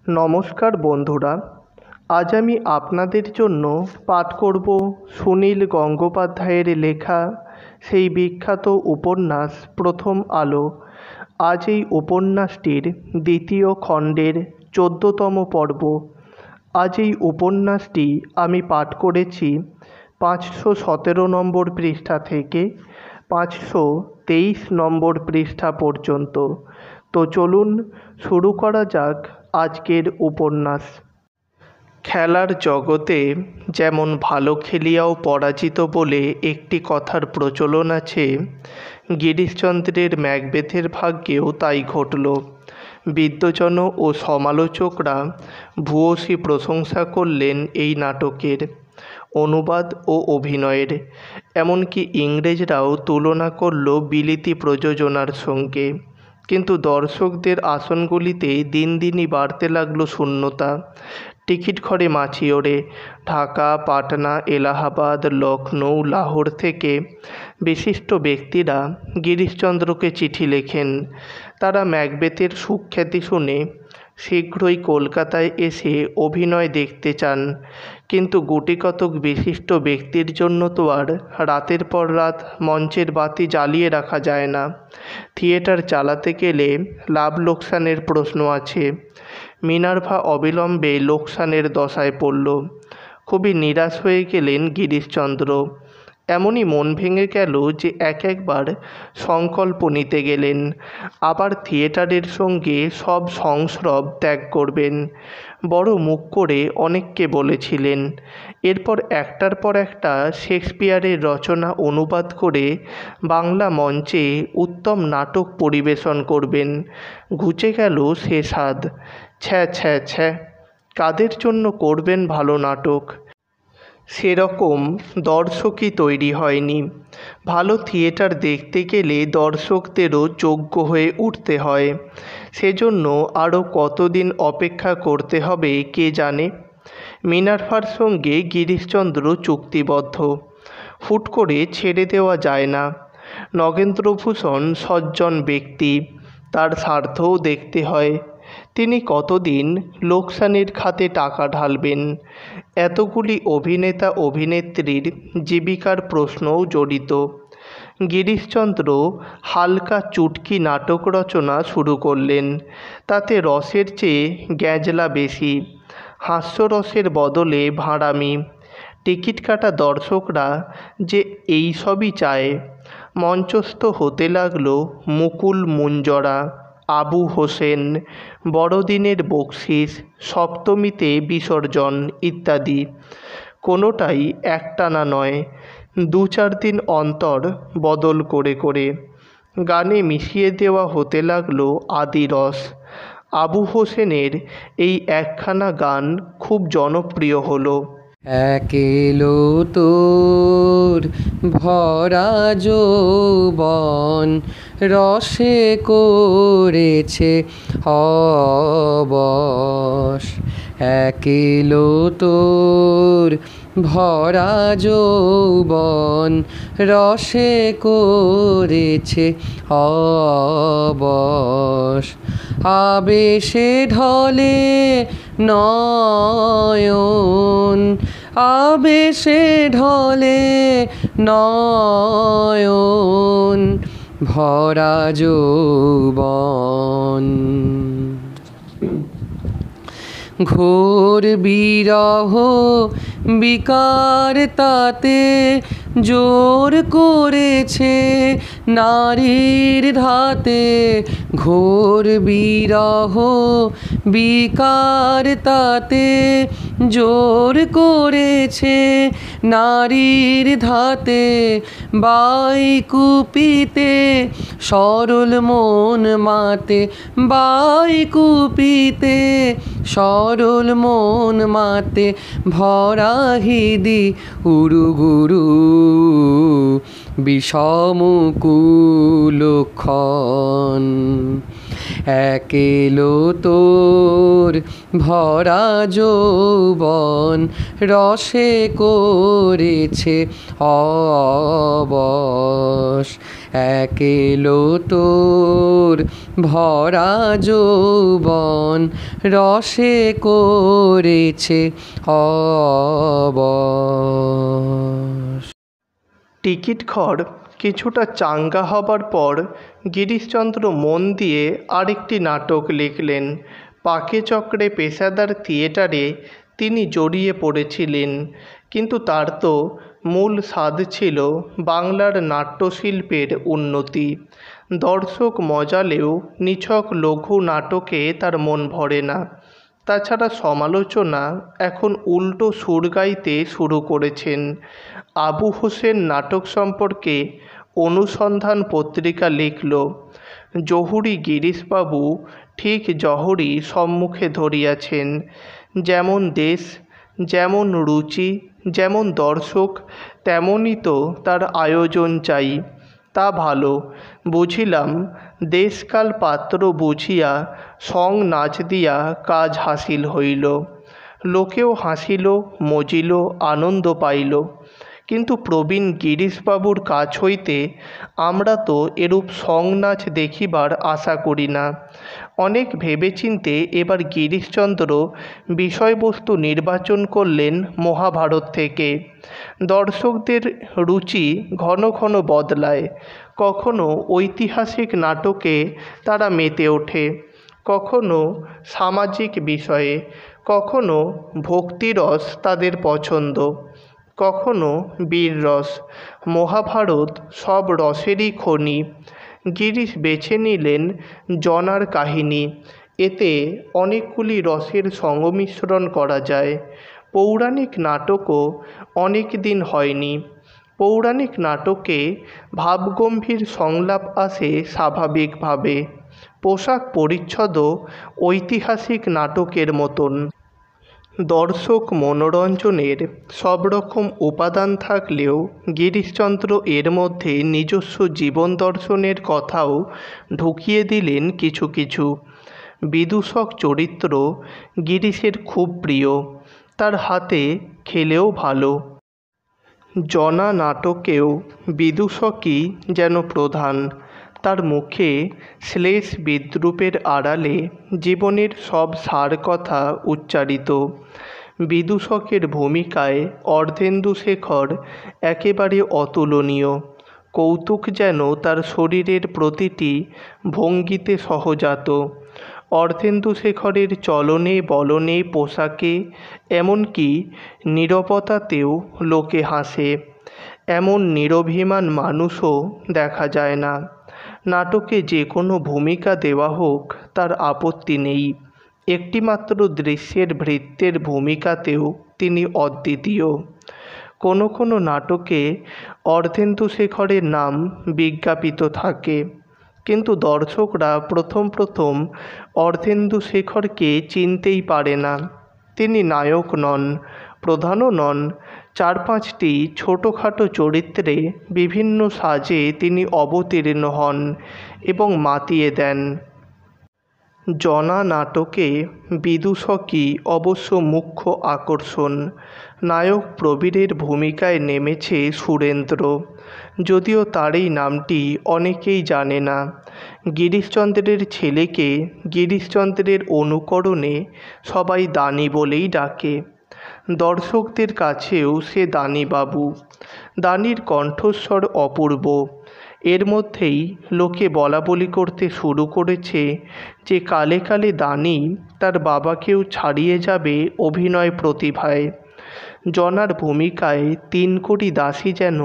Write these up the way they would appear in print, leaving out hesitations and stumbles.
নমস্কার বন্ধুরা, আজ আমি আপনাদের জন্য পাঠ করব সুনীল গঙ্গোপাধ্যায়ের লেখা সেই বিখ্যাত উপন্যাস প্রথম আলো। আজ এই উপন্যাসটির দ্বিতীয় খণ্ডের 14তম পর্ব। আজ এই উপন্যাসটি আমি পাঠ করেছি 517 নম্বর পৃষ্ঠা থেকে 523 নম্বর পৃষ্ঠা পর্যন্ত। তো চলুন শুরু করা যাক আজকের উপন্যাস। খেলার জগতে যেমন ভালো খেলিয়াও পরাজিত বলে একটি কথার প্রচলন আছে, গিরিশচন্দ্রের ম্যাকবেথের ভাগ্যেও তাই ঘটল। বিদ্বজন ও সমালোচকরা ভূয়সী প্রশংসা করলেন এই নাটকের, অনুবাদ ও অভিনয়ের। এমনকি ইংরেজরাও তুলনা করল বিলিতি প্রযোজনার সঙ্গে। কিন্তু দর্শকদের আসনগুলিতে দিন দিনই বাড়তে লাগলো শূন্যতা। টিকিট ঘরে মাছি ওড়ে। ঢাকা, পাটনা, এলাহাবাদ, লখনৌ, লাহোর থেকে বিশিষ্ট ব্যক্তিরা গিরিশচন্দ্রকে চিঠি লেখেন। তারা ম্যাকবেথের সুখ্যাতি শুনে শীঘ্রই কলকাতায় এসে অভিনয় দেখতে চান। কিন্তু গুটিকতক বিশিষ্ট ব্যক্তির জন্য তো আর রাতের পর রাত মঞ্চের বাতি জ্বালিয়ে রাখা যায় না। থিয়েটার চালাতে গেলে লাভ লোকসানের প্রশ্ন আছে। মিনার্ভা অবিলম্বে লোকসানের দশায় পড়ল। খুবই নিরাশ হয়ে গেলেন গিরিশচন্দ্র। এমনই মন ভেঙে গেল যে একবার সংকল্প নিতে গেলেন, আবার থিয়েটারের সঙ্গে সব সংস্রব ত্যাগ করবেন। বড় মুখ করে অনেককে বলেছিলেন। এরপর একটার পর একটা শেক্সপিয়ারের রচনা অনুবাদ করে বাংলা মঞ্চে উত্তম নাটক পরিবেশন করবেন। ঘুচে গেল সে স্বাদ। ছ্যা ছ্যা ছ্যা, কাদের জন্য করবেন ভালো নাটক? সেরকম দর্শকই তৈরি হয়নি। ভালো থিয়েটার দেখতে গেলে দর্শকদেরও যোগ্য হয়ে উঠতে হয়। সেজন্য আরও কতদিন অপেক্ষা করতে হবে কে জানে। মিনার্ভার সঙ্গে গিরিশচন্দ্র চুক্তিবদ্ধ, হুট করে ছেড়ে দেওয়া যায় না। নগেন্দ্রভূষণ সজ্জন ব্যক্তি, তার স্বার্থও দেখতে হয়। তিনি কতদিন লোকসানের খাতে টাকা ঢালবেন? এতগুলি অভিনেতা অভিনেত্রীর জীবিকার প্রশ্নও জড়িত। গিরিশচন্দ্র হালকা চুটকি নাটক রচনা শুরু করলেন। তাতে রসের চেয়ে গ্যাঁজলা বেশি, হাস্যরসের বদলে ভাঁড়ামি। টিকিট কাটা দর্শকরা যে এই সবই চায়। মঞ্চস্থ হতে লাগলো মুকুল মুঞ্জরা, আবু হোসেন, বড়দিনের বকশিস, সপ্তমীতে বিসর্জন ইত্যাদি। কোনোটাই একটানা নয়, 2-4 দিন অন্তর বদল করে করে। গানে মিশিয়ে দেওয়া হতে লাগলো আদিরস। আবু হোসেনের এই একখানা গান খুব জনপ্রিয় হলো। একেলো তোর ভরা যৌবন, রসে করেছে অবশ। একেলো তোর ভরা যৌবন, রসে করেছে অবশ। আবেশে ঢলে নয়ন, আবেশে ঢলে নয়ন, ভরা যৌবন। ঘোর বিরহ বিকার তাতে জোর করেছে নারীর ধাতে। ঘোর বিরহ বিকার তাতে জোর করেছে নারীর ধাতে। বাই কুপিতে সরল মন মাতে, বাই কুপিতে সরল মন মাতে। ভরা হৃদি উরুগুরু বিষম কুলক্ষণ। একেলো তোর ভরা যৌবন রসে করেছে অবশ, একেলো তোর ভরা যৌবন রসে করেছে অবশ। টিকিট ঘর কিছুটা চাঙ্গা হবার পর গিরিশচন্দ্র মন দিয়ে আরেকটি নাটক লিখলেন। পাকে চক্রে পেশাদার থিয়েটারে তিনি জড়িয়ে পড়েছিলেন, কিন্তু তার তো মূল স্বাদ ছিল বাংলার নাট্যশিল্পের উন্নতি। দর্শক মজালেও নিছক লঘু নাটকে তার মন ভরে না। তাছাড়া সমালোচনা এখন উল্টো সুর গাইতে শুরু করেছেন। আবু হোসেন নাটক সম্পর্কে অনুসন্ধান পত্রিকা লিখল, জহুরি গিরিশবাবু ঠিক জহরি সম্মুখে ধরিয়াছেন। যেমন দেশ, যেমন রুচি, যেমন দর্শক, তেমনই তো তার আয়োজন চাই। তা ভালো, বুঝিলাম দেশকাল পাত্র বুঝিয়া সং নাচ দিয়া কাজ হাসিল হইল। লোকেও হাসিল, মজিল, আনন্দ পাইল। কিন্তু প্রবীণ গিরিশবাবুর কাছ হইতে আমরা তো এরূপ সং নাচ দেখিবার আশা করি না। অনেক ভেবেচিন্তে এবার গিরিশচন্দ্র বিষয়বস্তু নির্বাচন করলেন মহাভারত থেকে। দর্শকদের রুচি ঘন ঘন বদলায়। কখনো ঐতিহাসিক নাটকে তারা মেতে ওঠে, কখনো সামাজিক বিষয়ে, কখনো ভক্তিরস তাদের পছন্দ, কখনো বীররস। মহাভারত সব রসেরই খনি। গিরিশ বেছে নিলেন জনার কাহিনী। এতে অনেকগুলি রসের সংমিশ্রণ করা যায়। পৌরাণিক নাটকও অনেক দিন হয়নি। পৌরাণিক নাটকে ভাবগম্ভীর সংলাপ আসে স্বাভাবিকভাবে। পোশাক পরিচ্ছদও ঐতিহাসিক নাটকের মতন। দর্শক মনোরঞ্জনের সব রকম উপাদান থাকলেও গিরিশচন্দ্র এর মধ্যে নিজস্ব জীবন দর্শনের কথাও ঢুকিয়ে দিলেন কিছু কিছু। বিদূষক চরিত্র গিরিশের খুব প্রিয়, তার হাতে খেলেও ভালো। জনা নাটকেও বিদূষকই যেন প্রধান। তার মুখে শ্লেষ বিদ্রূপের আড়ালে জীবনের সব সার কথা উচ্চারিত। বিদূষকের ভূমিকায় অর্ধেন্দুশেখর একেবারে অতুলনীয়। কৌতুক যেন তার শরীরের প্রতিটি ভঙ্গিতে সহজাত। অর্ধেন্দুশেখরের চলনে বলনে, পোশাকে, এমনকি নীরবতাতেও লোকে হাসে। এমন নিরভিমান মানুষও দেখা যায় না। নাটকে যে কোনো ভূমিকা দেওয়া হোক তার আপত্তি নেই। একটিমাত্র দৃশ্যের ভৃত্যের ভূমিকাতেও তিনি অদ্বিতীয়। কোনো কোনো নাটকে অর্ধেন্দুশেখরের নাম বিজ্ঞাপিত থাকে, কিন্তু দর্শকরা প্রথম প্রথম অর্ধেন্দুশেখরকে চিনতেই পারে না। তিনি নায়ক নন, প্রধানও নন। 4-5টি ছোটোখাটো চরিত্রে বিভিন্ন সাজে তিনি অবতীর্ণ হন এবং মাতিয়ে দেন। জনা নাটকে বিদূষকই অবশ্য মুখ্য আকর্ষণ। নায়ক প্রবীরের ভূমিকায় নেমেছে সুরেন্দ্র, যদিও তার এই নামটি অনেকেই জানে না। গিরিশচন্দ্রের ছেলেকে গিরিশচন্দ্রের অনুকরণে সবাই দানি বলেই ডাকে। দর্শকদের কাছেও সে দানিবাবু। দানির কণ্ঠস্বর অপূর্ব। এর মধ্যেই লোকে বলাবলি করতে শুরু করেছে যে কালে কালে দানি তার বাবাকেও ছাড়িয়ে যাবে অভিনয় প্রতিভায়। জনার ভূমিকায় 3 কোটি দাসী যেন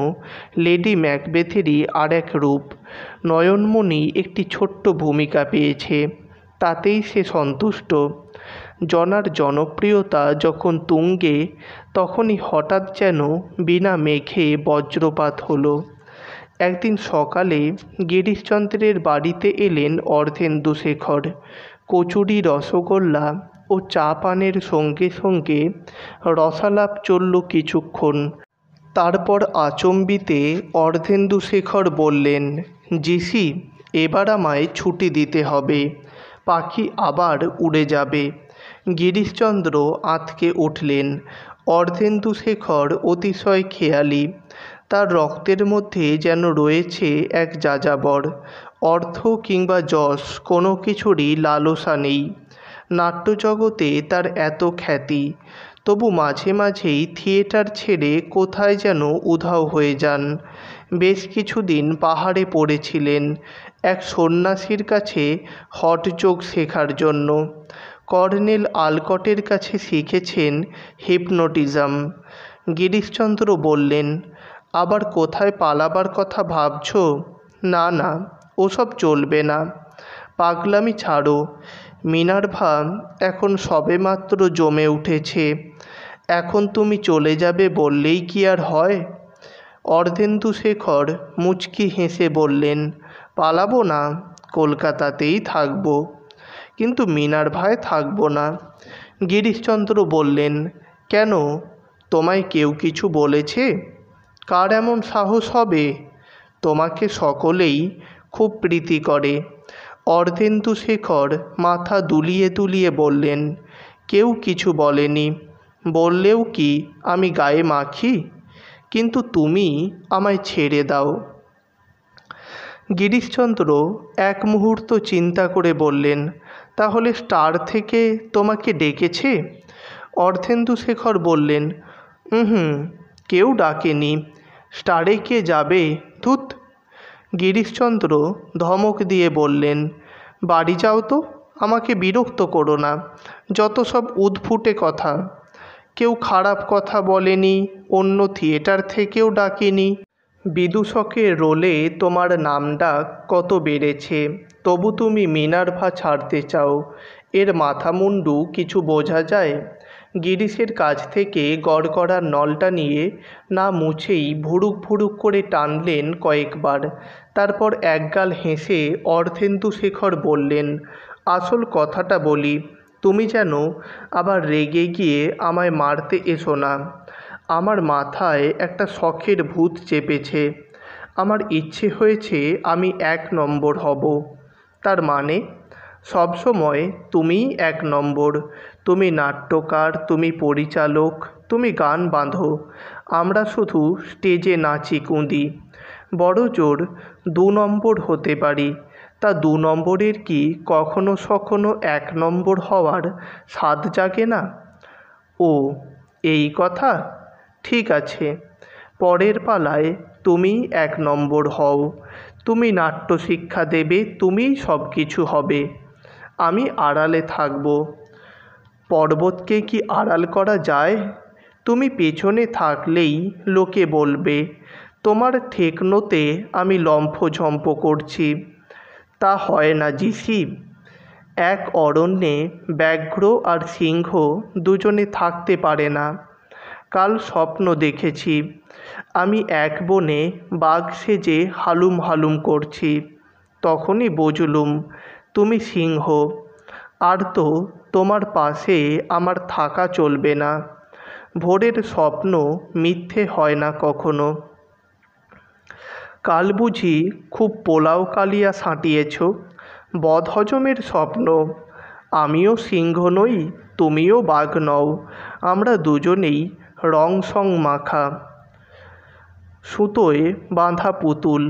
লেডি ম্যাকবেথেরই আর এক রূপ। নয়নমণি একটি ছোট্ট ভূমিকা পেয়েছে, তাতেই সে সন্তুষ্ট। জনার জনপ্রিয়তা যখন তুঙ্গে, তখনই হঠাৎ যেন বিনা মেঘে বজ্রপাত হলো। একদিন সকালে গিরিশচন্দ্রের বাড়িতে এলেন অর্ধেন্দুশেখর। কচুরি, রসগোল্লা ও চা পানের সঙ্গে সঙ্গে রসালাপ চলল কিছুক্ষণ। তারপর আচম্বিতে অর্ধেন্দুশেখর বললেন, জিসি, এবার আমায় ছুটি দিতে হবে। পাখি আবার উড়ে যাবে। গিরিশচন্দ্র আঁতকে উঠলেন। অর্ধেন্দুশেখর অতিশয় খেয়ালি। তার রক্তের মধ্যে যেন রয়েছে এক যাযাবর। অর্থ কিংবা যশ কোনো কিছুরই লালসা নেই। নাট্যজগতে তার এত খ্যাতি, তবু মাঝে মাঝেই থিয়েটার ছেড়ে কোথায় যেন উধাও হয়ে যান। বেশ কিছুদিন পাহাড়ে পড়েছিলেন এক সন্ন্যাসীর কাছে হঠযোগ শেখার জন্য। কর্নেল আলকটের কাছে শিখেছেন হিপনোটিজম। গিরিশচন্দ্র বললেন, আবার কোথায় পালাবার কথা ভাবছ? না না, ওসব চলবে না। পাগলামি ছাড়ো। মিনার্ভা এখন সবেমাত্র জমে উঠেছে। এখন তুমি চলে যাবে বললেই কি আর হয়? অর্ধেন্দুশেখর মুচকি হেসে বললেন, পালাবো না, কলকাতাতেই থাকব, কিন্তু মিনার্ভায় থাকব না। গিরিশচন্দ্র বললেন, কেন? তোমায় কেউ কিছু বলেছে? কার এমন সাহস হবে? তোমাকে সকলেই খুব প্রীতি করে। অর্ধেন্দুশেখর মাথা দুলিয়ে দুলিয়ে বললেন, কেউ কিছু বলেনি। বললেও কি আমি গায়ে মাখি? কিন্তু তুমি আমায় ছেড়ে দাও। গিরিশচন্দ্র এক মুহূর্ত চিন্তা করে বললেন, তাহলে স্টার থেকে তোমাকে ডেকেছে? অর্ধেন্দুশেখর বললেন, কেউ ডাকেনি। স্টারে কে যাবে? ধুত। গিরিশচন্দ্র ধমক দিয়ে বললেন, বাড়ি যাও তো, আমাকে বিরক্ত করো না। যত সব উদ্ভুটে কথা। কেউ খারাপ কথা বলেনি, অন্য থিয়েটার থেকেও ডাকেনি। বিদূষকের রোলে তোমার নামডাক কত বেড়েছে, তবু তুমি মিনার্ভা ছাড়তে চাও। এর মাথামুন্ডু কিছু বোঝা যায়? গিরিশের কাছ থেকে গড়গড়ার নলটা নিয়ে না মুছেই ভুরুক ভুরুক করে টানলেন কয়েকবার। তারপর একগাল হেসে অর্ধেন্দুশেখর বললেন, আসল কথাটা বলি, তুমি যেন আবার রেগে গিয়ে আমায় মারতে এসো না। আমার মাথায় একটা শখের ভূত চেপেছে। আমার ইচ্ছে হয়েছে আমি 1 নম্বর হব। তার মানে সবসময় তুমিই 1 নম্বর। তুমি নাট্যকার, তুমি পরিচালক, তুমি গান বাঁধো, আমরা শুধু স্টেজে নাচি কুঁদি। বড় জোর 2 নম্বর হতে পারি। তা 2 নম্বরের কি কখনো সখনো 1 নম্বর হওয়ার স্বাদ জাগে না? ও, এই কথা? ঠিক আছে, পরের পালায় তুমিই 1 নম্বর হও। তুমি নাট্য শিক্ষা দেবে, তুমিই সব কিছু হবে। আমি আড়ালে থাকব। পর্বতকে কি আড়াল করা যায়? তুমি পেছনে থাকলেই লোকে বলবে তোমার ঠেকনোতে আমি লম্ফঝম্প করছি। তা হয় না জিসি। এক অরণ্যে ব্যাঘ্র আর সিংহ দুজনে থাকতে পারে না। কাল স্বপ্ন দেখেছি আমি এক বনে বাঘ সেজে হালুম হালুম করছি। তখনই বুঝলুম তুমি সিংহ। আর তো তোমার পাশে আমার থাকা চলবে না। ভোরের স্বপ্ন মিথ্যে হয় না কখনো। কাল বুঝি খুব পোলাও কালিয়া সাঁটিয়েছ? বদহজমের স্বপ্ন। আমিও সিংহ নই, তুমিও বাঘ নও। আমরা দুজনেই রং সং মাখা, সুতোয় বাঁধা পুতুল।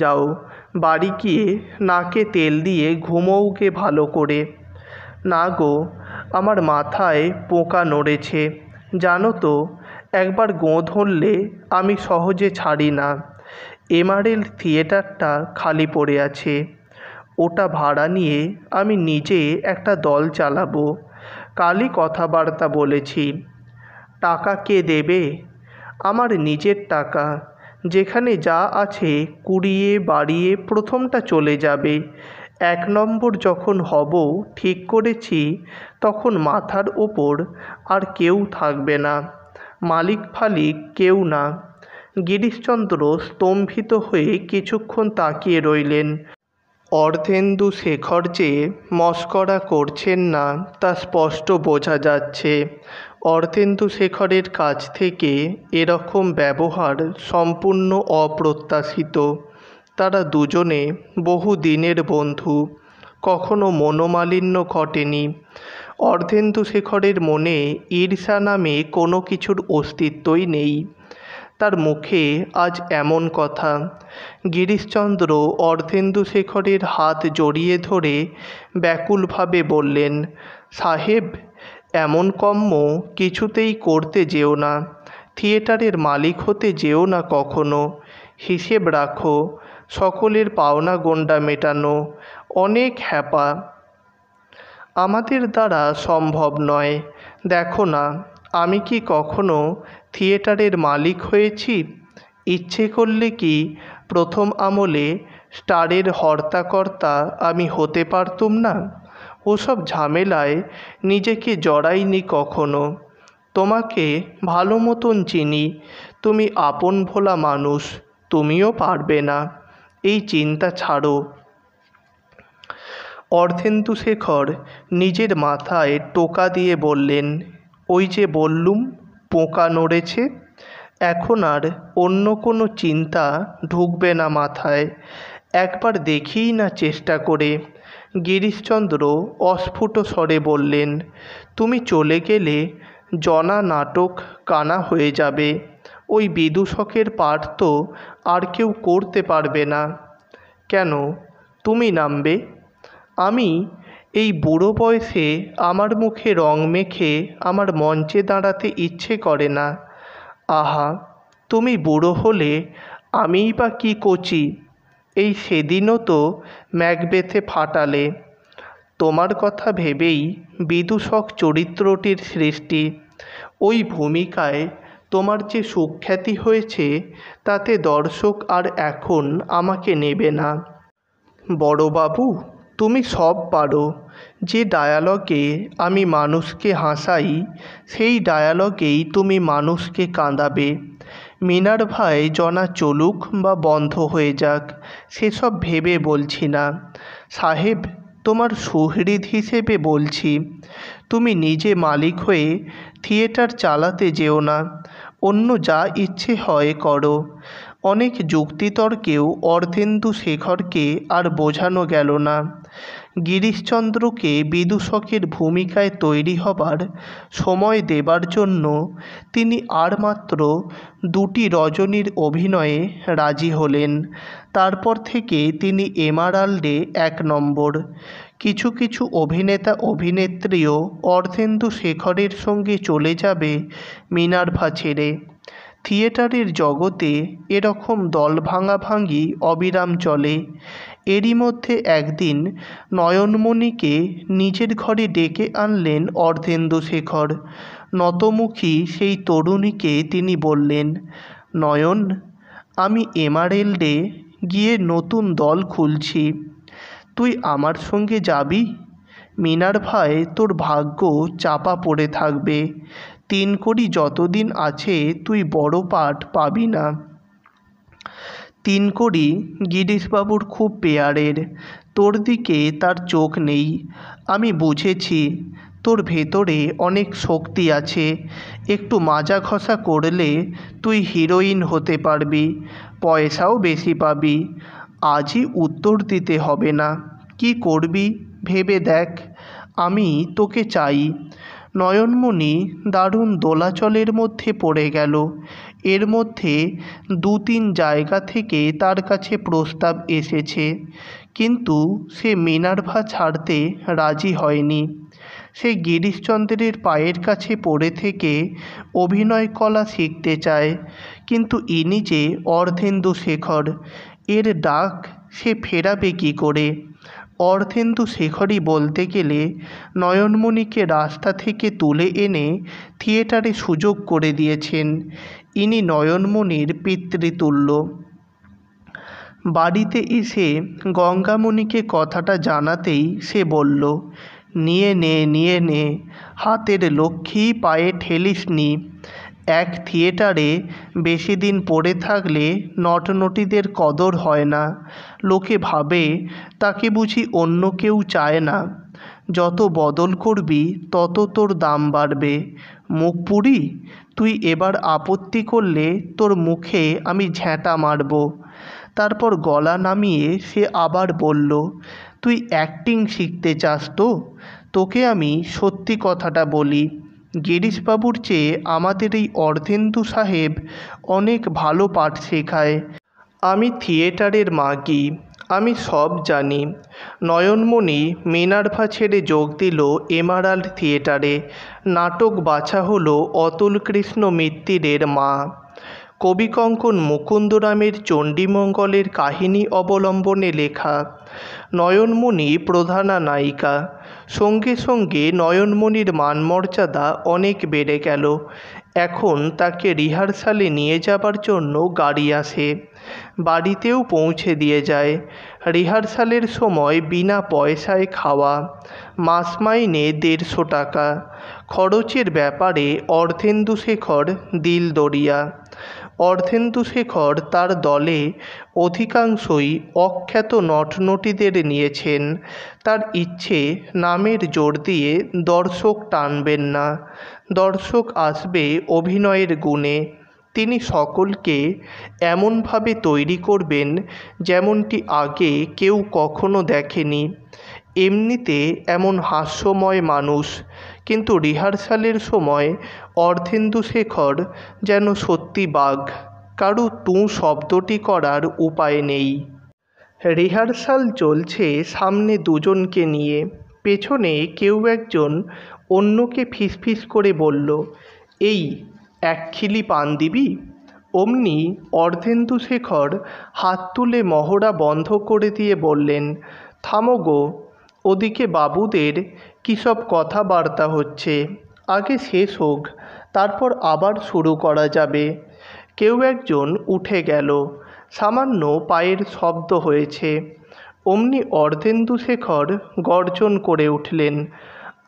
যাও, বাড়ি গিয়ে নাকে তেল দিয়ে ঘুমোওগে ভালো করে। না গো, আমার মাথায় পোকা নড়েছে। জানো তো, একবার গোঁ ধরলে আমি সহজে ছাড়ি না। এমআরএল থিয়েটারটা খালি পড়ে আছে। ওটা ভাড়া নিয়ে আমি নিজে একটা দল চালাবো। কালই কথাবার্তা বলেছি। টাকা কে দেবে? আমার নিজের টাকা। যেখানে যা আছে কুড়িয়ে বাড়িয়ে প্রথমটা চলে যাবে। 1 নম্বর যখন হব ঠিক করেছি, তখন মাথার ওপর আর কেউ থাকবে না, মালিক ফালিক কেউ না। গিরিশচন্দ্র স্তম্ভিত হয়ে কিছুক্ষণ তাকিয়ে রইলেন। অর্ধেন্দুশেখর যে মশকরা করছেন না তা স্পষ্ট বোঝা যাচ্ছে। অর্ধেন্দুশেখরের কাছ থেকে এরকম ব্যবহার সম্পূর্ণ অপ্রত্যাশিত। তারা দুজনে বহু দিনের বন্ধু। কখনো মনোমালিন্য ঘটেনি। অর্ধেন্দুশেখরের মনে ঈর্ষা নামে কোনো কিছুর অস্তিত্বই নেই। তার মুখে আজ এমন কথা। গিরিশচন্দ্র অর্ধেন্দুশেখরের হাত জড়িয়ে ধরে ব্যাকুলভাবে বললেন, সাহেব, এমন কর্ম কিছুতেই করতে যেও না। থিয়েটারের মালিক হতে যেও না কখনো। হিসেব রাখো, সকলের পাওনা গণ্ডা মেটানো অনেক হ্যাপা। আমাদের দ্বারা সম্ভব নয়। দেখো না, আমি কি কখনো থিয়েটারের মালিক হয়েছি? ইচ্ছে করলে কি প্রথম আমলে স্টারের হর্তাকর্তা আমি হতে পারতুম না? ওসব ঝামেলায় নিজেকে জড়াইনি কখনো। তোমাকে ভালো মতন চিনি, তুমি আপন ভোলা মানুষ, তুমিও পারবে না। এই চিন্তা ছাড়ো। অর্ধেন্দুশেখর নিজের মাথায় টোকা দিয়ে বললেন, ওই যে বললুম পোকা নড়েছে, এখন আর অন্য কোনো চিন্তা ঢুকবে না মাথায়। একবার দেখিই না চেষ্টা করে। গিরিশচন্দ্র অস্ফুট স্বরে বললেন, তুমি চলে গেলে জনা নাটক কানা হয়ে যাবে। ওই বিদূষকের পাঠ তো আর কেউ করতে পারবে না। কেন, তুমি নামবে? আমি এই বুড়ো বয়সে আমার মুখে রং মেখে আমার মঞ্চে দাঁড়াতে ইচ্ছে করে না। আহা, তুমি বুড়ো হলে আমিই বা কী কচি। এই সেদিনও তো ম্যাকবেথে ফাটালে। তোমার কথা ভেবেই বিদূষক চরিত্রটির সৃষ্টি। ওই ভূমিকায় তোমার যে সুখ্যাতি হয়েছে, তাতে দর্শক আর এখন আমাকে নেবে না। বড়বাবু, তুমি সব পারো। যে ডায়ালগে আমি মানুষকে হাসাই, সেই ডায়ালগেই তুমি মানুষকে কাঁদাবে। মিনার্ভায় জনা চলুক বা বন্ধ হয়ে যাক, সেসব ভেবে বলছি না। সাহেব, তোমার সুহৃদ হিসেবে বলছি, তুমি নিজে মালিক হয়ে থিয়েটার চালাতে যেও না। অন্য যা ইচ্ছে হয় করো। অনেক যুক্তিতর্কেও অর্ধেন্দুশেখরকে আর বোঝানো গেল না। গিরিশচন্দ্রকে বিদূষকের ভূমিকায় তৈরি হবার সময় দেবার জন্য তিনি আর মাত্র 2টি রজনীর অভিনয়ে রাজি হলেন। তারপর থেকে তিনি এমারাল্ডে 1 নম্বর। কিছু কিছু অভিনেতা অভিনেত্রীও অর্ধেন্দুশেখরের সঙ্গে চলে যাবে মিনার্ভা ছেড়ে। থিয়েটারের জগতে এরকম দল ভাঙাভাঙি অবিরাম চলে। এরই মধ্যে একদিন নয়নমণিকে নিজের ঘরে ডেকে আনলেন অর্ধেন্দুশেখর। নতমুখী সেই তরুণীকে তিনি বললেন, নয়ন, আমি এমারেল্ডে গিয়ে নতুন দল খুলছি। তুই আমার সঙ্গে যাবি? মিনার্ভায় তোর ভাগ্য চাপা পড়ে থাকবে। 3 কড়ি যতদিন আছে তুই বড় পাঠ পাবি না। 3 কড়ি গিরিশবাবুর খুব পেয়ারের, তোর দিকে তার চোখ নেই। আমি বুঝেছি, তোর ভেতরে অনেক শক্তি আছে। একটু মাজা ঘষা করলে তুই হিরোইন হতে পারবি, পয়সাও বেশি পাবি। আজই উত্তর দিতে হবে না। কি করবি ভেবে দেখ। আমি তোকে চাই। নয়নমণি দারুণ দোলাচলের মধ্যে পড়ে গেল। এর মধ্যে 2-3 জায়গা থেকে তার কাছে প্রস্তাব এসেছে, কিন্তু সে মিনার্ভা ছাড়তে রাজি হয়নি। সে গিরিশচন্দ্রের পায়ের কাছে পড়ে থেকে অভিনয় কলা শিখতে চায়, কিন্তু ইনি যে অর্ধেন্দুশেখর, এর ডাক সে ফেরাবে কী করে? অর্ধেন্দুশেখরই বলতে গেলে নয়নমণিকে রাস্তা থেকে তুলে এনে থিয়েটারে সুযোগ করে দিয়েছেন। ইনি নয়নমণির পিতৃতুল্য। বাড়িতে এসে গঙ্গামণিকে কথাটা জানাতেই সে বলল, নিয়ে নে, হাতের লক্ষ্মী, পায়ে ঠেলিস নি। এক থিয়েটারে বেশি দিন পড়ে থাকলে নটনটিদের কদর হয় না। লোকে ভাবে তাকে বুঝি অন্য কেউ চায় না। যত বদল করবি তত তোর দাম বাড়বে। মুখ পুরি, তুই এবার আপত্তি করলে তোর মুখে আমি ঝ্যাঁটা মারব। তারপর গলা নামিয়ে সে আবার বলল, তুই তুই অ্যাক্টিং শিখতে চাস তো? তোকে আমি সত্যি কথাটা বলি, গিরিশবাবুর চেয়ে আমাদের এই অর্ধেন্দু সাহেব অনেক ভালো পাঠ শেখায়। আমি থিয়েটারের মাগি, আমি সব জানি। নয়নমণি মিনার্ভা ছেড়ে যোগ দিল এমারাল্ড থিয়েটারে। নাটক বাছা হলো অতুলকৃষ্ণ মিত্তিরের মা। কবিকঙ্কন মুকুন্দরামের চণ্ডীমঙ্গলের কাহিনী অবলম্বনে লেখা। নয়নমণি প্রধানা নায়িকা। সঙ্গে সঙ্গে নয়নমণির মানমর্যাদা অনেক বেড়ে গেল। এখন তাকে রিহার্সালে নিয়ে যাবার জন্য গাড়ি আসে, বাড়িতেও পৌঁছে দিয়ে যায়। রিহার্সালের সময় বিনা পয়সায় খাওয়া, মাস মাইনে 150 টাকা। খরচের ব্যাপারে অর্ধেন্দুশেখর দিলদরিয়া। অর্ধেন্দুশেখর তার দলে অধিকাংশই অখ্যাত নটনটীদের নিয়েছেন। তার ইচ্ছে নামের জোর দিয়ে দর্শক টানবেন না, দর্শক আসবে অভিনয়ের গুণে। তিনি সকলকে এমনভাবে তৈরি করবেন যেমনটি আগে কেউ কখনো দেখেনি। এমনিতে এমন হাস্যময় মানুষ, কিন্তু রিহার্সালের সময় অর্ধেন্দুশেখর যেন সত্যি বাঘ, কারু তুঁ শব্দটি করার উপায় নেই। রিহার্সাল চলছে সামনে দুজনকে নিয়ে, পেছনে কেউ একজন অন্যকে ফিসফিস করে বলল, এই 1 খিলি পান দিবি? অমনি অর্ধেন্দুশেখর হাত তুলে মহড়া বন্ধ করে দিয়ে বললেন, থামো গো, ওদিকে বাবুদের কী সব কথাবার্তা হচ্ছে, আগে শেষ হোক, তারপর আবার শুরু করা যাবে। কেউ একজন উঠে গেল, সামান্য পায়ের শব্দ হয়েছে। অমনি অর্ধেন্দুশেখর গর্জন করে উঠলেন,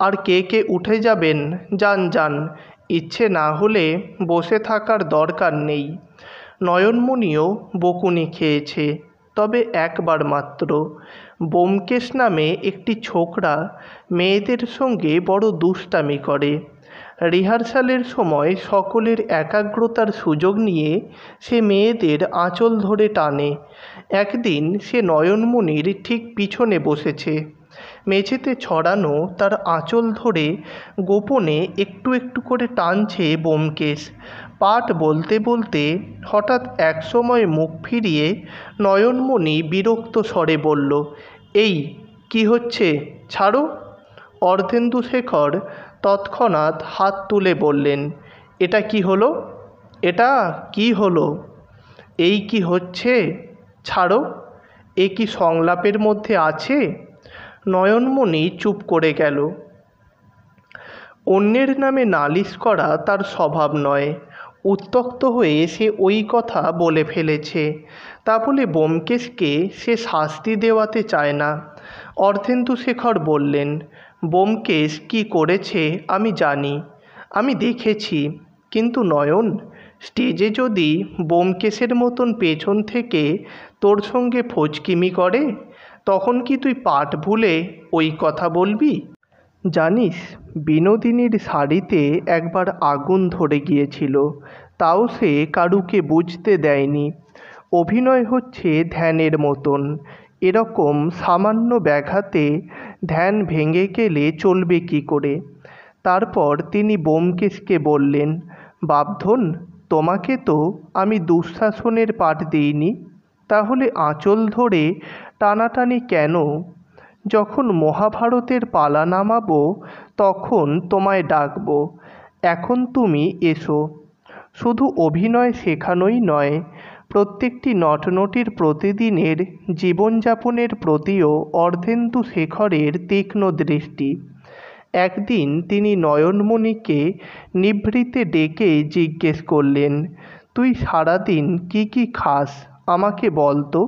আর কে কে উঠে যাবেন যান যান, ইচ্ছে না হলে বসে থাকার দরকার নেই। নয়নমণিও বকুনি খেয়েছে, তবে একবার মাত্র। ব্যোমকেশ নামে একটি ছোকরা মেয়েদের সঙ্গে বড় দুষ্টামি করে। রিহার্সালের সময় সকলের একাগ্রতার সুযোগ নিয়ে সে মেয়েদের আঁচল ধরে টানে। একদিন সে নয়নমণির ঠিক পিছনে বসেছে। মেঝেতে ছড়ানো তার আঁচল ধরে গোপনে একটু একটু করে টানছে ব্যোমকেশ। পাঠ বলতে বলতে হঠাৎ একসময় মুখ ফিরিয়ে নয়নমণি বিরক্ত স্বরে বলল, এই কি হচ্ছে, ছাড়ো। অর্ধেন্দুশেখর তৎক্ষণাৎ হাত তুলে বললেন, এটা কি হলো, এটা কি হলো? এই কি হচ্ছে, ছাড়ো, এ কি সংলাপের মধ্যে আছে? নয়নমণি চুপ করে গেল। অন্যের নামে নালিশ করা তার স্বভাব নয়। উত্ত্যক্ত হয়ে সে ওই কথা বলে ফেলেছে, তা বলে ব্যোমকেশকে সে শাস্তি দেওয়াতে চায় না। অর্ধেন্দুশেখর বললেন, ব্যোমকেশ কী করেছে আমি জানি, আমি দেখেছি, কিন্তু নয়ন, স্টেজে যদি ব্যোমকেশের মতন পেছন থেকে তোর সঙ্গে ফচকিমি করে, তখন কি তুই পাঠ ভুলে ওই কথা বলবি? জানিস, বিনোদিনীর শাড়িতে একবার আগুন ধরে গিয়েছিল, তাও সে কারুকে বুঝতে দেয়নি। অভিনয় হচ্ছে ধ্যানের মতন, এরকম সামান্য ব্যাঘাতে ধ্যান ভেঙে গেলে চলবে কি করে? তারপর তিনি ব্যোমকেশকে বললেন, বাপধন, তোমাকে তো আমি দুঃশাসনের পাঠ দিইনি, তাহলে আঁচল ধরে টানাটানি কেন? যখন মহাভারতের পালা নামাবো তখন তোমায় ডাকবো, এখন তুমি এসো। শুধু অভিনয় শেখানোই নয়, প্রত্যেকটি নটনটীর প্রতিদিনের জীবনযাপনের প্রতিও অর্ধেন্দুশেখরের তীক্ষ্ণ দৃষ্টি। একদিন তিনি নয়নমণিকে নিভৃতে ডেকে জিজ্ঞেস করলেন, তুই সারাদিন কি কি খাস আমাকে বল তো,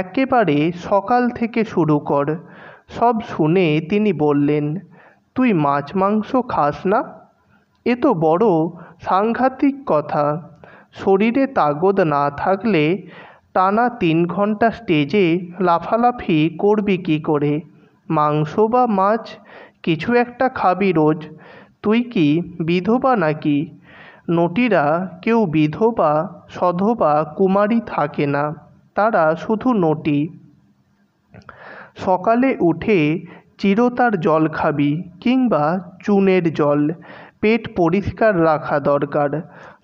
একেবারে সকাল থেকে শুরু কর। সব শুনে তিনি বললেন, তুই মাছ মাংস খাস না? এ তো বড় সাংঘাতিক কথা। শরীরে তাগদ না থাকলে টানা 3 ঘন্টা স্টেজে লাফালাফি করবি কি করে? মাংস বা মাছ কিছু একটা খাবি রোজ। তুই কি বিধবা নাকি? নটীরা কেউ বিধবা সধবা কুমারী থাকে না, তারা শুধু নটী। সকালে উঠে চিরতার জল খাবি কিংবা চুনের জল। পেট পরিষ্কার রাখা দরকার।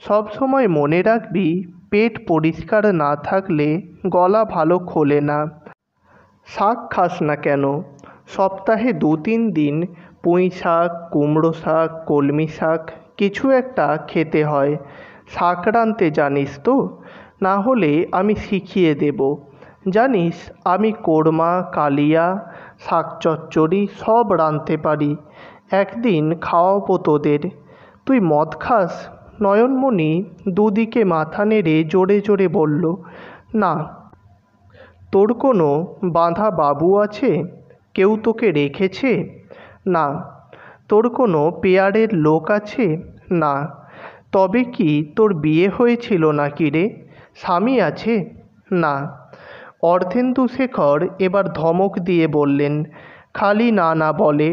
সবসময় মনে রাখবি, পেট পরিষ্কার না থাকলে গলা ভালো খোলে না। শাক খাস না কেন? সপ্তাহে 2-3 দিন পুঁই শাক, কুমড়ো শাক, কলমি শাক কিছু একটা খেতে হয়। শাক রাঁধতে জানিস তো? না হলে আমি শিখিয়ে দেব। জানিস, আমি কোরমা, কালিয়া, শাক চচ্চড়ি সব রাঁধতে পারি। একদিন খাওয়াবো তোদের। তুই মদ খাস? নয়নমণি দুদিকে মাথা নেড়ে জোরে জোরে বলল, না। তোর কোনো বাঁধা বাবু আছে? কেউ তোকে রেখেছে? না। তোর কোনো পেয়ারের লোক আছে? না। তবে কি তোর বিয়ে হয়েছিল নাকি রে? স্বামী আছে? না। অর্ধেন্দুশেখর এবার ধমক দিয়ে বললেন, খালি না না বলে,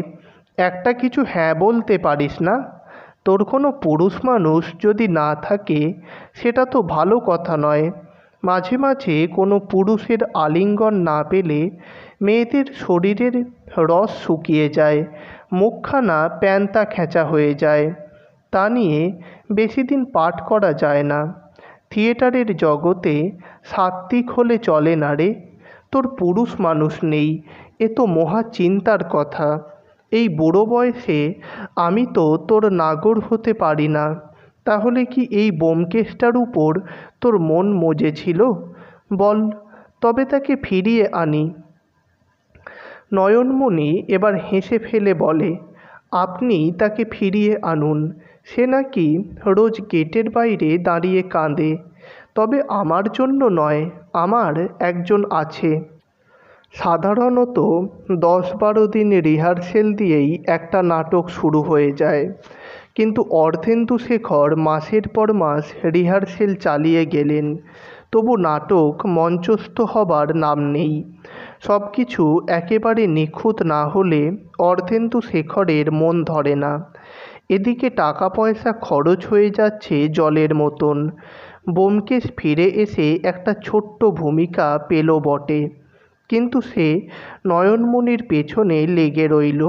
একটা কিছু হ্যাঁ বলতে পারিস না? তোর কোনো পুরুষ মানুষ যদি না থাকে সেটা তো ভালো কথা নয়। মাঝে মাঝে কোনো পুরুষের আলিঙ্গন না পেলে মেয়েদের শরীরের রস শুকিয়ে যায়, মুখখানা প্যান্তা খেঁচা হয়ে যায়। তা নিয়ে বেশি দিন পাঠ করা যায় না। থিয়েটারের জগতে সাত্ত্বিক হলে চলে না রে। তোর পুরুষ মানুষ নেই, এ তো মহা চিন্তার কথা। এই বুড়ো বয়সে আমি তো তোর নাগর হতে পারি না। তাহলে কি এই ব্যোমকেশটার উপর তোর মন মজেছিল? বল, তবে তাকে ফিরিয়ে আনি। নয়নমণি এবার হেসে ফেলে বলে, আপনি তাকে ফিরিয়ে আনুন। সে নাকি রোজ গেটের বাইরে দাঁড়িয়ে কাঁদে। তবে আমার জন্য নয়, আমার একজন আছে। সাধারণত 10-12 দিন রিহার্সেল দিয়েই একটা নাটক শুরু হয়ে যায়। কিন্তু অর্ধেন্দুশেখর মাসের পর মাস রিহার্সেল চালিয়ে গেলেন, তবু নাটক মঞ্চস্থ হবার নাম নেই। সব কিছু একেবারে নিখুঁত না হলে অর্ধেন্দুশেখরের মন ধরে না। এদিকে টাকা পয়সা খরচ হয়ে যাচ্ছে জলের মতন। ব্যোমকেশ ফিরে এসে একটা ছোট্ট ভূমিকা পেল বটে, কিন্তু সে নয়নমণির পেছনে লেগে রইল।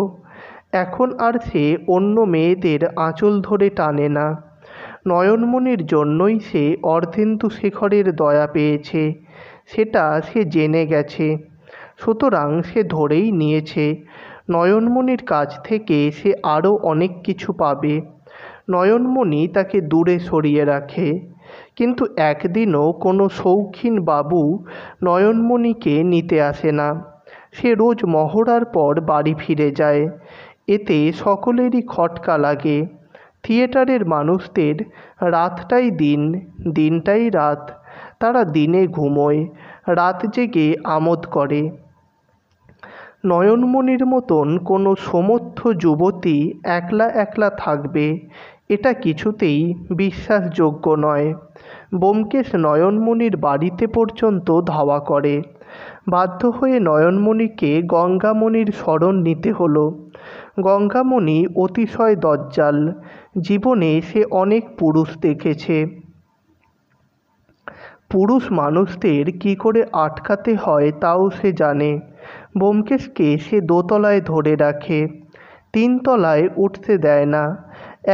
এখন আর সে অন্য মেয়েদের আঁচল ধরে টানে না। নয়নমণির জন্যই সে অর্ধেন্দুশেখরের দয়া পেয়েছে, সেটা সে জেনে গেছে। সুতরাং সে ধরেই নিয়েছে নয়নমণির কাছ থেকে সে আরও অনেক কিছু পাবে। নয়নমণি তাকে দূরে সরিয়ে রাখে, কিন্তু একদিনও কোনো শৌখিন বাবু নয়নমণিকে নিতে আসে না। সে রোজ মহড়ার পর বাড়ি ফিরে যায়। এতে সকলেরই খটকা লাগে। থিয়েটারের মানুষদের রাতটাই দিন, দিনটাই রাত। তারা দিনে ঘুমোয়, রাত জেগে আমোদ করে। নয়নমণির মতন কোনো সমর্থ যুবতী একলা একলা থাকবে, এটা কিছুতেই বিশ্বাসযোগ্য নয়। ব্যোমকেশ নয়নমণির বাড়িতে পর্যন্ত ধাওয়া করে। বাধ্য হয়ে নয়নমণিকে গঙ্গামণির শরণ নিতে হলো। গঙ্গামণি অতিশয় দজ্জাল। জীবনে সে অনেক পুরুষ দেখেছে। পুরুষ মানুষদের কী করে আটকাতে হয় তাও সে জানে। ব্যোমকেশকে সে 2 তলায় ধরে রাখে, 3 তলায় উঠতে দেয় না।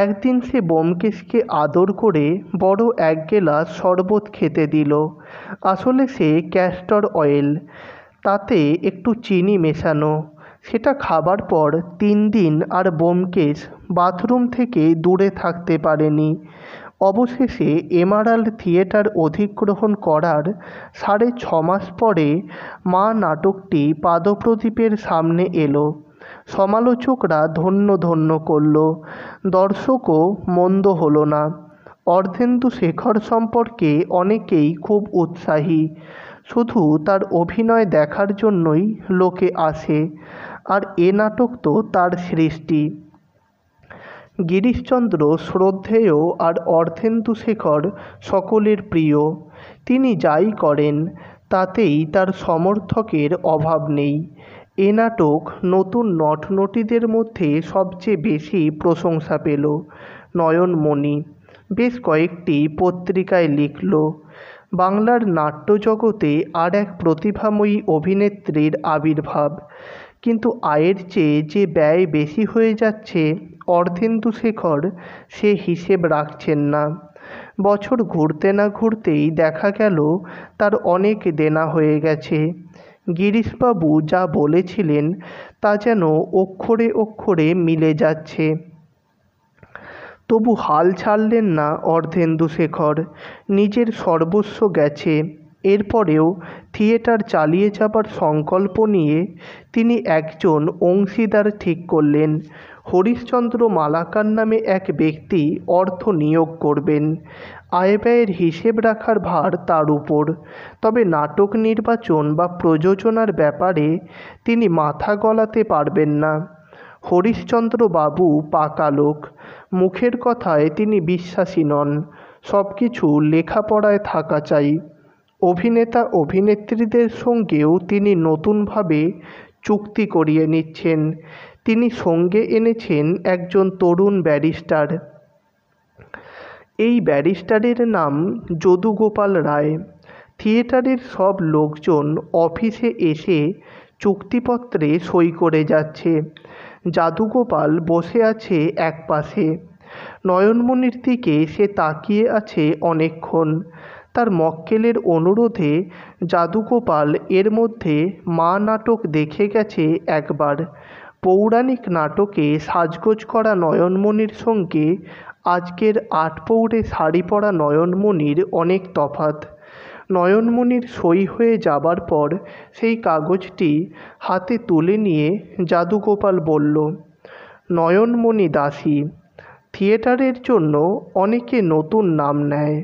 একদিন সে ব্যোমকেশকে আদর করে বড় 1 গেলাস শরবত খেতে দিল। আসলে সে ক্যাস্টর অয়েল, তাতে একটু চিনি মেশানো। সেটা খাবার পর 3 দিন আর ব্যোমকেশ বাথরুম থেকে দূরে থাকতে পারেনি। অবশেষে এমারাল্ড থিয়েটার অধিগ্রহণ করার 6.5 মাস পরে মা নাটকটি পাদপ্রদীপের সামনে এলো। সমালোচকরা ধন্য ধন্য করল, দর্শকও মন্দ হলো না। অর্ধেন্দুশেখর সম্পর্কে অনেকেই খুব উৎসাহী। শুধু তার অভিনয় দেখার জন্যই লোকে আসে, আর এ নাটক তো তার সৃষ্টি। গিরিশচন্দ্র শ্রদ্ধেয় আর অর্ধেন্দুশেখর সকলের প্রিয়। তিনি যাই করেন তাতেই তার সমর্থকের অভাব নেই। এ নাটক নতুন নটনটীদের মধ্যে সবচেয়ে বেশি প্রশংসা পেল। নয়নমণি বেশ কয়েকটি পত্রিকায় লিখল, বাংলার নাট্যজগতে আর এক প্রতিভাময়ী অভিনেত্রীর আবির্ভাব। কিন্তু আয়ের চেয়ে যে ব্যয় বেশি হয়ে যাচ্ছে, অর্ধেন্দু শেখর সে হিসেব রাখছেন না। বছর ঘুরতে না ঘুরতেই দেখা গেল তার অনেক দেনা হয়ে গেছে। গিরিশবাবু যা বলেছিলেন তা যেন অক্ষরে অক্ষরে মিলে যাচ্ছে। তবু হাল ছাড়লেন না অর্ধেন্দু শেখর। নিজের সর্বস্ব গেছে, এরপরেও থিয়েটার চালিয়ে যাবার সংকল্প নিয়ে তিনি একজন অংশীদার ঠিক করলেন। হরিশচন্দ্র মালাকার নামে এক ব্যক্তি অর্থ নিয়োগ করবেন। আয় ব্যয়ের হিসেব রাখার ভার তার উপর। তবে নাটক নির্বাচন বা প্রযোজনার ব্যাপারে তিনি মাথা গলাতে পারবেন না। হরিশচন্দ্র বাবু পাকা লোক, মুখের কথায় তিনি বিশ্বাসী নন। সব কিছু লেখাপড়ায় থাকা চাই। অভিনেতা অভিনেত্রীদের সঙ্গেও তিনি নতুনভাবে চুক্তি করিয়ে নিচ্ছেন। তিনি সঙ্গে এনেছেন একজন তরুণ ব্যারিস্টার। এই ব্যারিস্টারের নাম যদুগোপাল রায়। থিয়েটারের সব লোকজন অফিসে এসে চুক্তিপত্রে সই করে যাচ্ছে। যাদুগোপাল বসে আছে একপাশে। নয়নমণির দিকে সে তাকিয়ে আছে অনেকক্ষণ। তার মক্কেলের অনুরোধে যাদুগোপাল এর মধ্যে মা নাটক দেখে গেছে একবার। পৌরাণিক নাটকে সাজগোজ করা নয়নমণির সঙ্গে আজকের আটপৌরে শাড়ি পরা নয়নমণির অনেক তফাৎ। নয়নমণির সই হয়ে যাবার পর সেই কাগজটি হাতে তুলে নিয়ে যাদুগোপাল বলল, নয়নমণি দাসী। থিয়েটারের জন্য অনেকে নতুন নাম নেয়।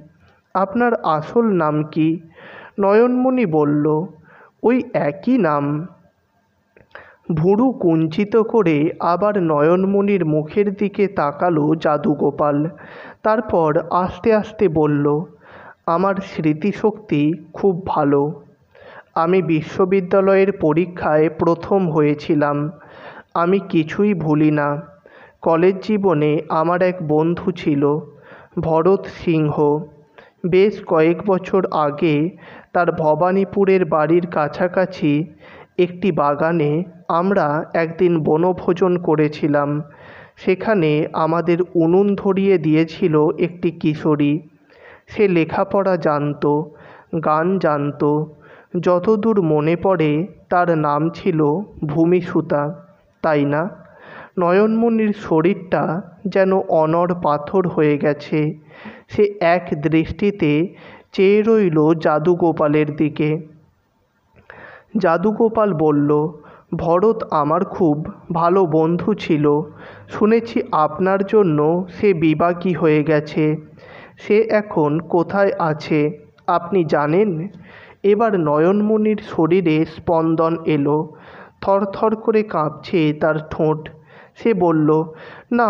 আপনার আসল নাম কি? নয়নমণি বলল, ওই একই নাম। ভুরু কুঞ্চিত করে আবার নয়নমণির মুখের দিকে তাকালো যাদুগোপাল। তারপর আস্তে আস্তে বলল, আমার স্মৃতিশক্তি খুব ভালো। আমি বিশ্ববিদ্যালয়ের পরীক্ষায় প্রথম হয়েছিলাম। আমি কিছুই ভুলি না। কলেজ জীবনে আমার এক বন্ধু ছিল, ভরত সিংহ। বেশ কয়েক বছর আগে তার ভবানীপুরের বাড়ির কাছাকাছি একটি বাগানে আমরা একদিন বনভোজন করেছিলাম। সেখানে আমাদের উনুন ধরিয়ে দিয়েছিল একটি কিশোরী। সে লেখাপড়া জানত, গান জানত। যতদূর মনে পড়ে তার নাম ছিল ভূমিসুতা, তাই না? নয়নমণির শরীরটা যেন অনড় পাথর হয়ে গেছে। সে এক দৃষ্টিতে চেয়ে রইল যাদুগোপালের দিকে। যাদুগোপাল বলল, ভরত আমার খুব ভালো বন্ধু ছিল। শুনেছি আপনার জন্য সে বিবাগী হয়ে গেছে। সে এখন কোথায় আছে আপনি জানেন? এবার নয়নমণির শরীরে স্পন্দন এলো। থরথর করে কাঁপছে তার ঠোঁট। সে বলল, না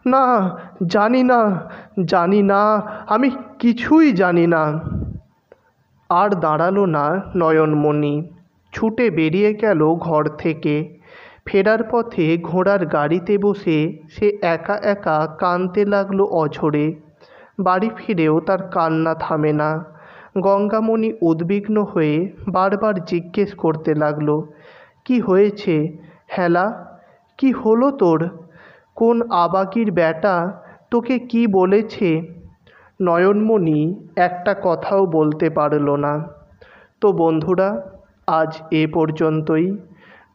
না, জানি না, জানি না, আমি কিছুই জানি না। আর দাঁড়ালো না নয়নমণি। ছুটে বেরিয়ে গেল ঘর থেকে। ফেরার পথে ঘোড়ার গাড়িতে বসে সে একা একা কাঁদতে লাগলো অঝরে। বাড়ি ফিরেও তার কান্না থামে না। গঙ্গামণি উদ্বিগ্ন হয়ে বারবার জিজ্ঞেস করতে লাগলো, কি হয়েছে হেলা? কি হলো তোর? কোন আবাগির ব্যাটা তোকে কি বলেছে? নয়নমণি একটা কথাও বলতে পারল না। তো বন্ধুরা, আজ এ পর্যন্তই।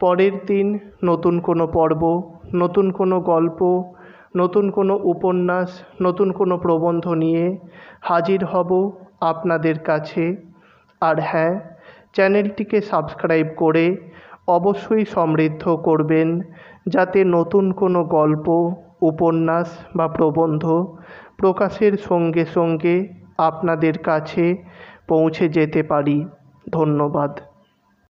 পরের দিন নতুন কোনো পর্ব, নতুন কোনো গল্প, নতুন কোনো উপন্যাস, নতুন কোনো প্রবন্ধ নিয়ে হাজির হব আপনাদের কাছে। আর হ্যাঁ, চ্যানেলটিকে সাবস্ক্রাইব করে অবশ্যই সমৃদ্ধ করবেন, যাতে নতুন কোনো গল্প, উপন্যাস বা প্রবন্ধ প্রকাশের সঙ্গে সঙ্গে আপনাদের কাছে পৌঁছে যেতে পারি। ধন্যবাদ।